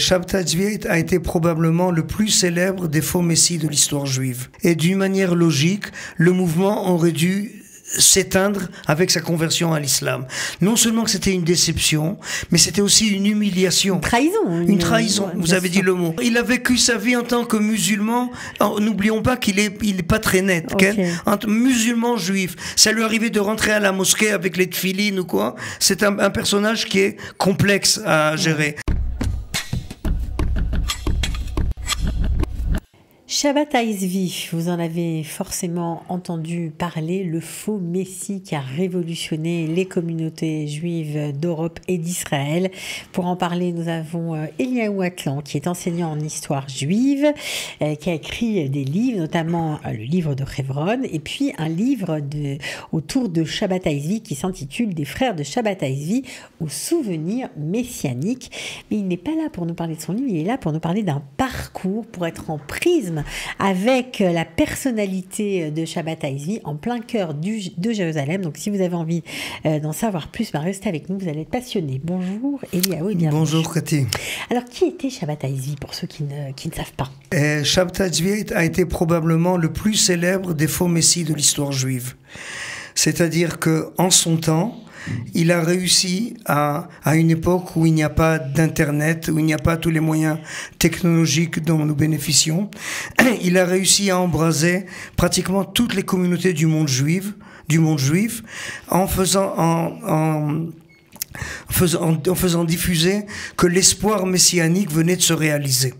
Shabtai Tzvi a été probablement le plus célèbre des faux messies de l'histoire juive. Et d'une manière logique, le mouvement aurait dû s'éteindre avec sa conversion à l'islam. Non seulement que c'était une déception, mais c'était aussi une humiliation. Une trahison. Une trahison, vous avez dit le mot. Il a vécu sa vie en tant que musulman. N'oublions pas qu'il est pas très net. Okay. Entre musulman juif, ça lui arrivait de rentrer à la mosquée avec les tefilines ou quoi. C'est un personnage qui est complexe à gérer. Shabbatai Tzvi, vous en avez forcément entendu parler, le faux messie qui a révolutionné les communautés juives d'Europe et d'Israël. Pour en parler, nous avons Eliaou Atlan, qui est enseignant en histoire juive, qui a écrit des livres, notamment le livre de Hebron, et puis un livre autour de Shabbatai Tzvi qui s'intitule « Des frères de Shabbatai Tzvi aux souvenirs messianiques ». Mais il n'est pas là pour nous parler de son livre, il est là pour nous parler d'un parcours, pour être en prisme avec la personnalité de Shabbatai Tzvi en plein cœur de Jérusalem. Donc si vous avez envie d'en savoir plus, restez avec nous, vous allez être passionnés. Bonjour Eliaou et bienvenue. Bonjour Cathy. Alors qui était Shabbatai Tzvi pour ceux qui ne savent pas? Shabbatai Tzvi a été probablement le plus célèbre des faux messies de l'histoire juive. C'est-à-dire qu'en son temps, il a réussi à une époque où il n'y a pas d'internet, où il n'y a pas tous les moyens technologiques dont nous bénéficions, il a réussi à embraser pratiquement toutes les communautés du monde juif, en faisant diffuser que l'espoir messianique venait de se réaliser.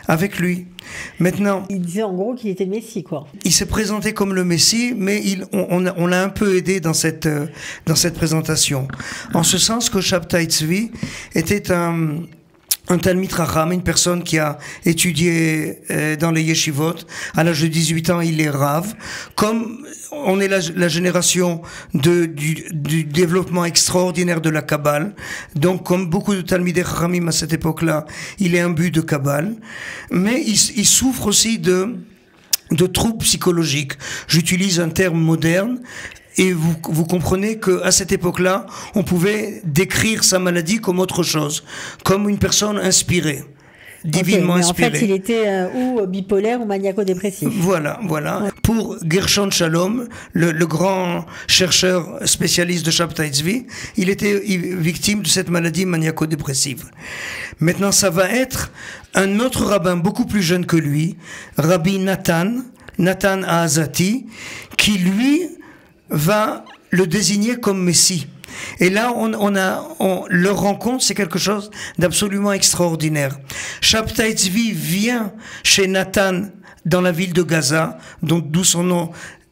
Avec lui. Maintenant, il disait en gros qu'il était le Messie, quoi. Il s'est présenté comme le Messie, mais on l'a un peu aidé dans cette présentation. En ce sens que Shabtai Tzvi était un Talmid Chacham, une personne qui a étudié dans les yeshivot. À l'âge de 18 ans, il est Rav. Comme on est la génération du développement extraordinaire de la Kabbale, donc comme beaucoup de Talmidei Chachamim à cette époque-là, il est imbu de Kabbale, mais il souffre aussi de troubles psychologiques. J'utilise un terme moderne. Et vous comprenez qu'à cette époque-là, on pouvait décrire sa maladie comme autre chose, comme une personne inspirée, divinement inspirée. En fait, il était ou bipolaire ou maniaco-dépressif. Voilà. Ouais. Pour Gershon Shalom, le grand chercheur spécialiste de Shabtai Tzvi, il était victime de cette maladie maniaco-dépressive. Maintenant, ça va être un autre rabbin beaucoup plus jeune que lui, Rabbi Nathan Ahazati, qui lui va le désigner comme Messie. Et là, leur rencontre, c'est quelque chose d'absolument extraordinaire. Shabtai Tzvi vient chez Nathan dans la ville de Gaza, donc d'où son nom,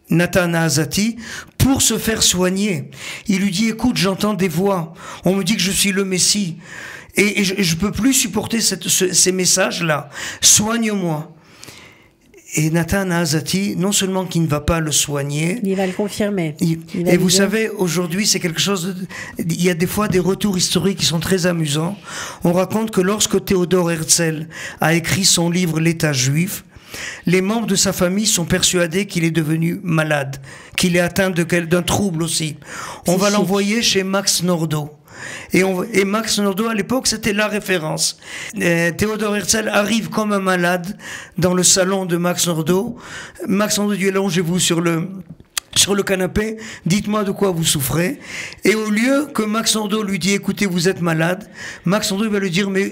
Nathan Ahazati, pour se faire soigner. Il lui dit, écoute, j'entends des voix, on me dit que je suis le Messie, et je peux plus supporter ces messages-là, soigne-moi. Et Nathan Ahazati, non seulement qu'il ne va pas le soigner, il va le confirmer. Et vous savez, aujourd'hui, c'est quelque chose il y a des fois des retours historiques qui sont très amusants. On raconte que lorsque Théodore Herzl a écrit son livre L'État juif, les membres de sa famille sont persuadés qu'il est devenu malade, qu'il est atteint d'un trouble aussi. On va l'envoyer chez Max Nordau. Et Max Nordau, à l'époque, c'était la référence. Théodore Herzl arrive comme un malade dans le salon de Max Nordau. Max Nordau dit, allongez-vous sur le canapé, dites-moi de quoi vous souffrez. Et au lieu que Max Nordau lui dit, écoutez, vous êtes malade, Max Nordau va lui dire, mais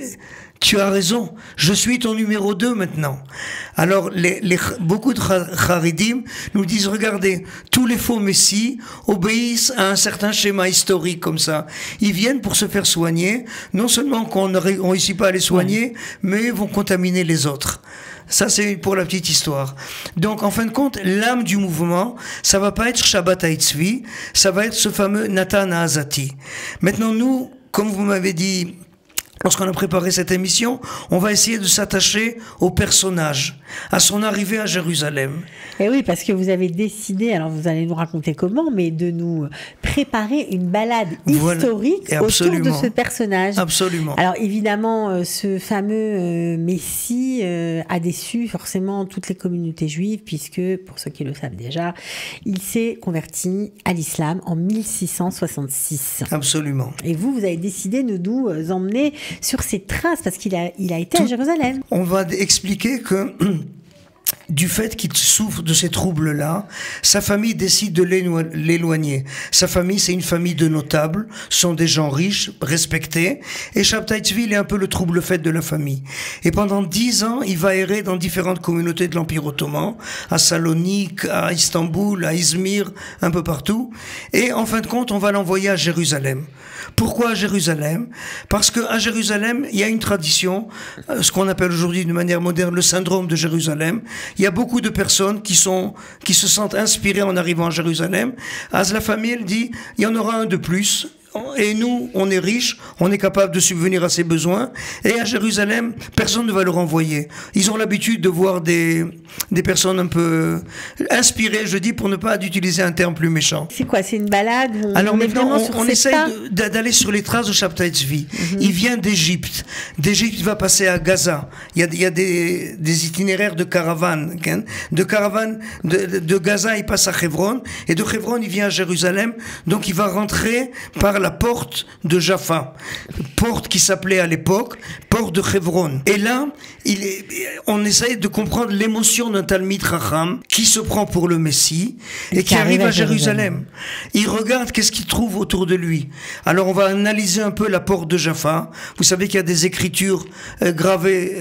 tu as raison, je suis ton numéro 2 maintenant. Alors, beaucoup de Haridim nous disent, regardez, tous les faux messies obéissent à un certain schéma historique comme ça. Ils viennent pour se faire soigner, non seulement qu'on ne réussit pas à les soigner, mais vont contaminer les autres. Ça, c'est pour la petite histoire. Donc, en fin de compte, l'âme du mouvement, ça va pas être Shabbatai Tzvi, ça va être ce fameux Nathan Ahazati. Maintenant, nous, comme vous m'avez dit, lorsqu'on a préparé cette émission, on va essayer de s'attacher au personnage, à son arrivée à Jérusalem. Et oui, parce que vous avez décidé, alors vous allez nous raconter comment, mais de nous préparer une balade historique autour de ce personnage. Absolument. Alors évidemment, ce fameux Messie a déçu forcément toutes les communautés juives, puisque, pour ceux qui le savent déjà, il s'est converti à l'islam en 1666. Absolument. Et vous avez décidé de nous emmener sur ses traces, parce qu'il a été à Jérusalem. On va expliquer que du fait qu'il souffre de ces troubles-là, sa famille décide de l'éloigner. Sa famille, c'est une famille de notables, sont des gens riches, respectés, et Shabtai Tzvi, il est un peu le trouble-fête de la famille. Et pendant 10 ans, il va errer dans différentes communautés de l'Empire ottoman, à Salonique, à Istanbul, à Izmir, un peu partout. Et en fin de compte, on va l'envoyer à Jérusalem. Pourquoi à Jérusalem? Parce qu'à Jérusalem, il y a une tradition, ce qu'on appelle aujourd'hui de manière moderne le syndrome de Jérusalem. Il y a beaucoup de personnes qui se sentent inspirées en arrivant à Jérusalem. La famille, elle dit, il y en aura un de plus. Et nous, on est riches, on est capable de subvenir à ses besoins. Et à Jérusalem, personne ne va le renvoyer. Ils ont l'habitude de voir des personnes un peu inspirées, je dis, pour ne pas utiliser un terme plus méchant. C'est quoi? C'est une balade? Alors maintenant, on essaye d'aller sur les traces de Shabtai Tzvi. Il vient d'Égypte. D'Égypte, il va passer à Gaza. Il y a des itinéraires de caravanes. De Gaza, il passe à Hebron. Et de Hebron, il vient à Jérusalem. Donc il va rentrer par la porte de Jaffa, porte qui s'appelait à l'époque porte de Hebron. Et là, on essaye de comprendre l'émotion d'un Talmid Chacham qui se prend pour le Messie et qui arrive à Jérusalem. Il regarde qu'est-ce qu'il trouve autour de lui. Alors on va analyser un peu la porte de Jaffa. Vous savez qu'il y a des écritures gravées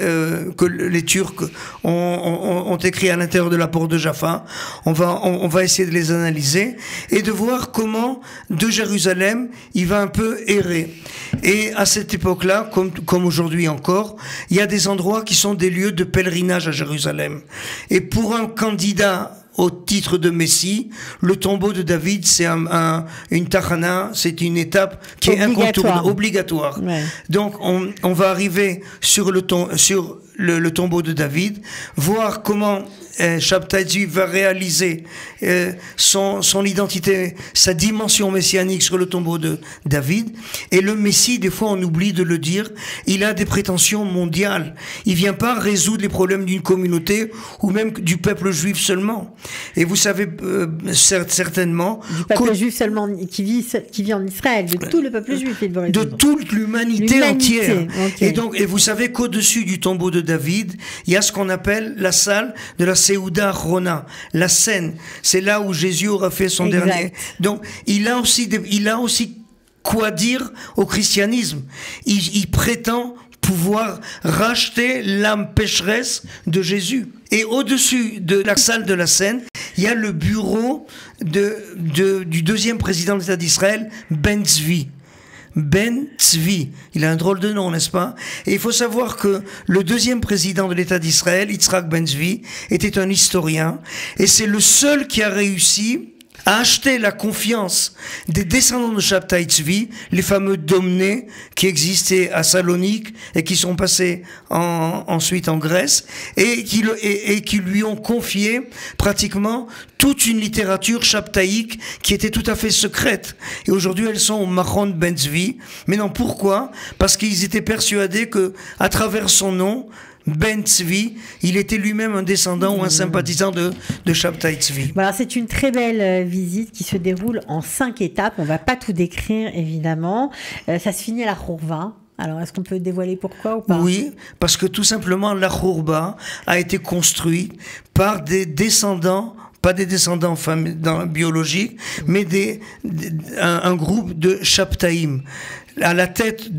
que les Turcs ont écrit à l'intérieur de la porte de Jaffa. On va essayer de les analyser et de voir comment de Jérusalem il va un peu errer. Et à cette époque-là, comme aujourd'hui encore, il y a des endroits qui sont des lieux de pèlerinage à Jérusalem. Et pour un candidat au titre de Messie, le tombeau de David, c'est une tachana, c'est une étape qui est incontournable, obligatoire. Ouais. Donc on va arriver sur le tombeau de David, voir comment Shabtai Tzvi va réaliser son identité, sa dimension messianique sur le tombeau de David. Et le Messie, des fois on oublie de le dire, il a des prétentions mondiales. Il vient pas résoudre les problèmes d'une communauté ou même du peuple juif seulement. Et vous savez certainement du peuple juif seulement qui vit en Israël, de tout le peuple juif, il veut résoudre. De toute l'humanité entière. Okay. Et vous savez qu'au-dessus du tombeau de David, il y a ce qu'on appelle la salle de la Seuda Rona, la scène. C'est là où Jésus aura fait son dernier. Donc, il a aussi quoi dire au christianisme. Il prétend pouvoir racheter l'âme pécheresse de Jésus. Et au-dessus de la salle de la scène, il y a le bureau du deuxième président de l'État d'Israël, Ben Tzvi. Ben Tzvi, il a un drôle de nom, n'est-ce pas? Et il faut savoir que le deuxième président de l'État d'Israël, Yitzhak Ben Tzvi, était un historien, et c'est le seul qui a réussi à acheter la confiance des descendants de Shabtai Tzvi, les fameux Domnés qui existaient à Salonique et qui sont passés ensuite en Grèce, et qui lui ont confié pratiquement toute une littérature shabtaïque qui était tout à fait secrète. Et aujourd'hui, elles sont au Machon Ben Tzvi. Mais non, pourquoi? Parce qu'ils étaient persuadés que, à travers son nom, Ben Tzvi, il était lui-même un descendant ou un sympathisant de Shabtai Tzvi. Voilà, c'est une très belle visite qui se déroule en 5 étapes. On ne va pas tout décrire, évidemment. Ça se finit à la Khourba. Alors, est-ce qu'on peut dévoiler pourquoi ou pas? Oui, parce que tout simplement, la Khourba a été construite par des descendants, pas des descendants biologiques, mais un groupe de Shabtaïm. À la tête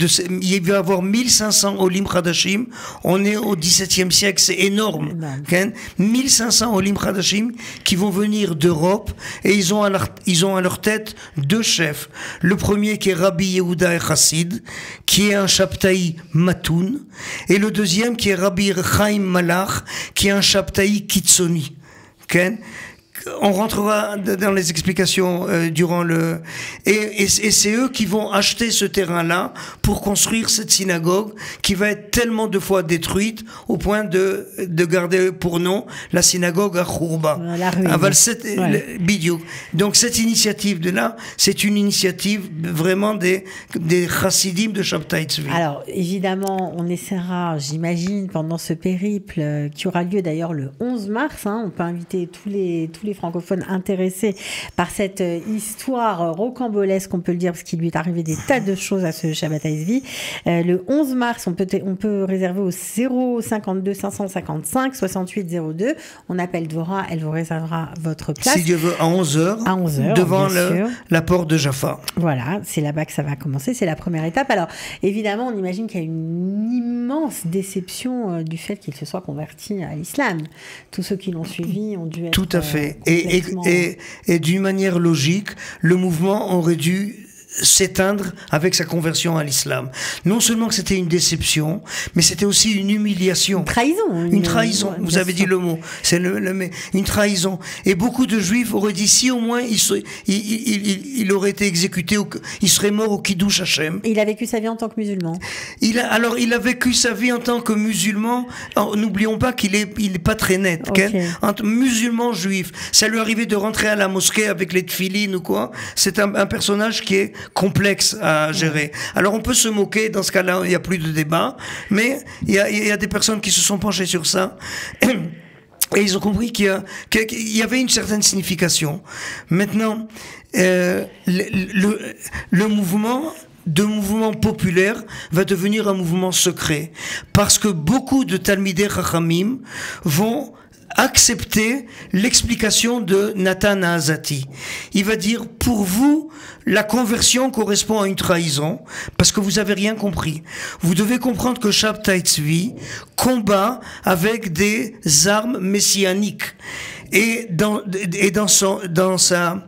il va y avoir 1500 Olim Chadashim. On est au XVIIe siècle, c'est énorme. 1500 Olim Chadashim qui vont venir d'Europe et ils ont à leur tête 2 chefs. Le premier qui est Rabbi Yehuda Chassid, qui est un Shabtai Matoun, et le deuxième qui est Rabbi Chaim Malach, qui est un Shabtai Kitzoni. On rentrera dans les explications durant le... Et c'est eux qui vont acheter ce terrain-là pour construire cette synagogue qui va être tellement de fois détruite au point de garder pour nom la synagogue à Khourba. La ruine. Bidiou. Donc cette initiative de là, c'est une initiative vraiment des chassidim de Shabtai Tzvi. Alors évidemment, on essaiera, j'imagine, pendant ce périple qui aura lieu d'ailleurs le 11 mars, on peut inviter tous les tous les francophones intéressés par cette histoire rocambolesque, on peut le dire, parce qu'il lui est arrivé des tas de choses à ce Shabbat Aizvi. Le 11 mars, on peut réserver au 052 555 68 02. On appelle Dvorah, elle vous réservera votre place. Si Dieu veut, à 11h. À 11h, devant la porte de Jaffa. Voilà, c'est là-bas que ça va commencer, c'est la première étape. Alors, évidemment, on imagine qu'il y a une immense déception du fait qu'il se soit converti à l'islam. Tous ceux qui l'ont suivi ont dû être... Tout à fait. Et d'une manière logique, le mouvement aurait dû s'éteindre avec sa conversion à l'islam. Non seulement que c'était une déception, mais c'était aussi une humiliation. Une trahison. Une trahison, vous avez dit le mot. C'est une trahison. Et beaucoup de juifs auraient dit si au moins il aurait été exécuté, il serait mort au Kiddush Hashem. Il a vécu sa vie en tant que musulman. Il a vécu sa vie en tant que musulman. N'oublions pas qu'il est pas très net. Okay. Entre musulman juif, ça lui arrivait de rentrer à la mosquée avec les tefilines ou quoi. C'est un personnage qui est complexe à gérer. Alors on peut se moquer, dans ce cas-là, il n'y a plus de débat, mais il y a des personnes qui se sont penchées sur ça. Et ils ont compris qu'il y avait une certaine signification. Maintenant, le mouvement populaire va devenir un mouvement secret. Parce que beaucoup de Talmidei Chachamim vont accepter l'explication de Nathan Azati. Il va dire, pour vous, la conversion correspond à une trahison, parce que vous avez rien compris. Vous devez comprendre que Shabtai Tzvi combat avec des armes messianiques. Et dans sa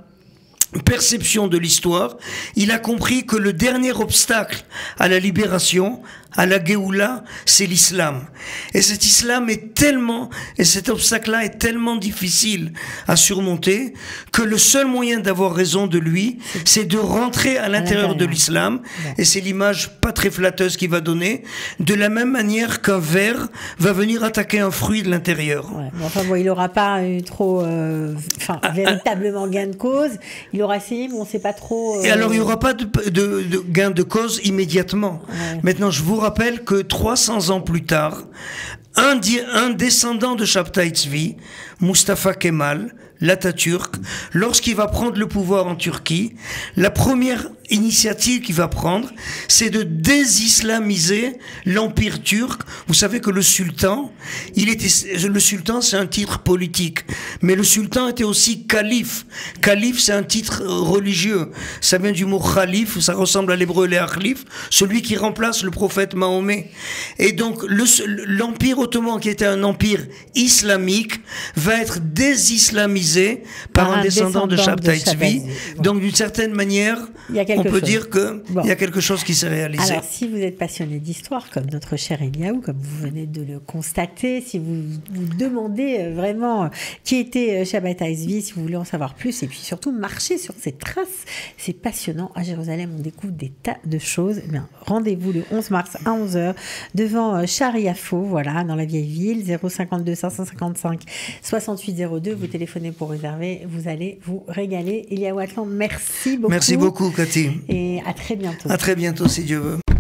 perception de l'histoire, il a compris que le dernier obstacle à la libération, à la Géoula, c'est l'islam. Et cet obstacle-là est tellement difficile à surmonter que le seul moyen d'avoir raison de lui, c'est de rentrer à l'intérieur de l'islam. Ouais. Et c'est l'image pas très flatteuse qu'il va donner, de la même manière qu'un ver va venir attaquer un fruit de l'intérieur. Ouais. Enfin bon, il n'aura pas eu trop, véritablement gain de cause. Il aura essayé, mais on ne sait pas trop. Et alors, il n'y aura pas de gain de cause immédiatement. Ouais. Maintenant, je vous rappelle que 300 ans plus tard, un descendant de Shabtai Tzvi, Mustafa Kemal, l'Atatürk, lorsqu'il va prendre le pouvoir en Turquie, la première initiative qu'il va prendre, c'est de désislamiser l'empire turc. Vous savez que le sultan, c'est un titre politique, mais le sultan était aussi calife. Calife, c'est un titre religieux. Ça vient du mot khalif, ça ressemble à l'hébreu les khalif, celui qui remplace le prophète Mahomet. Et donc, l'empire ottoman, qui était un empire islamique, va être désislamisé par un descendant de Shabtai Tzvi. Donc, d'une certaine manière, on peut dire qu'il y a quelque chose qui s'est réalisé. Alors, si vous êtes passionné d'histoire, comme notre cher Eliaou, comme vous venez de le constater, si vous vous demandez vraiment qui était Shabbat Aizvi, si vous voulez en savoir plus, et puis surtout marcher sur ses traces, c'est passionnant. À Jérusalem, on découvre des tas de choses. Eh bien, rendez-vous le 11 mars à 11h devant Chariafo, voilà, dans la vieille ville, 052 555 68 02. Vous téléphonez pour réserver, vous allez vous régaler. Eliaou Atlan, merci beaucoup. Merci beaucoup, Cathy. Et à très bientôt. À très bientôt, si Dieu veut.